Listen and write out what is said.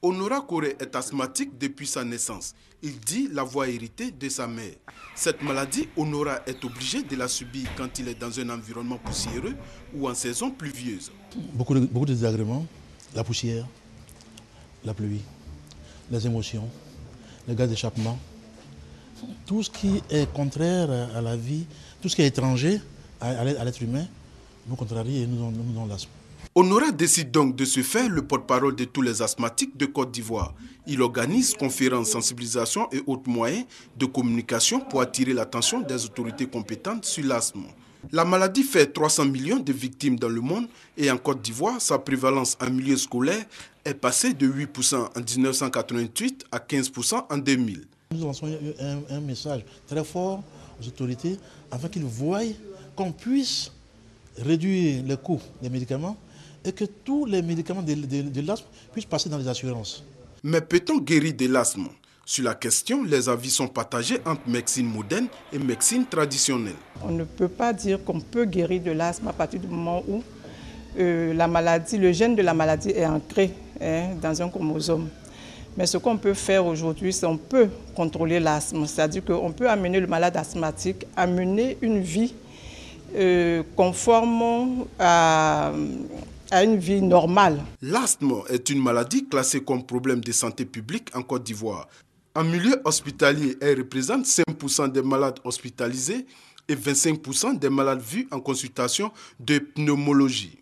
Honora Koré est asthmatique depuis sa naissance. Il dit l'avoir héritée de sa mère. Cette maladie, Honora est obligé de la subir quand il est dans un environnement poussiéreux ou en saison pluvieuse. Beaucoup de désagréments, la poussière, la pluie, les émotions, les gaz d'échappement. Tout ce qui est contraire à la vie, tout ce qui est étranger à l'être humain, nous contrarie et nous donnons l'asthme. Honora décide donc de se faire le porte-parole de tous les asthmatiques de Côte d'Ivoire. Il organise conférences, sensibilisation et autres moyens de communication pour attirer l'attention des autorités compétentes sur l'asthme. La maladie fait 300 millions de victimes dans le monde et en Côte d'Ivoire, sa prévalence en milieu scolaire est passée de 8% en 1988 à 15% en 2000. Nous lançons un message très fort aux autorités afin qu'ils voient qu'on puisse réduire les coûts des médicaments et que tous les médicaments de l'asthme puissent passer dans les assurances. Mais peut-on guérir de l'asthme? Sur la question, les avis sont partagés entre médecine moderne et médecine traditionnelle. On ne peut pas dire qu'on peut guérir de l'asthme à partir du moment où le gène de la maladie est ancré dans un chromosome. Mais ce qu'on peut faire aujourd'hui, c'est qu'on peut contrôler l'asthme. C'est-à-dire qu'on peut amener le malade asthmatique à mener une vie conforme à une vie normale. L'asthme est une maladie classée comme problème de santé publique en Côte d'Ivoire. En milieu hospitalier, elle représente 5% des malades hospitalisés et 25% des malades vus en consultation de pneumologie.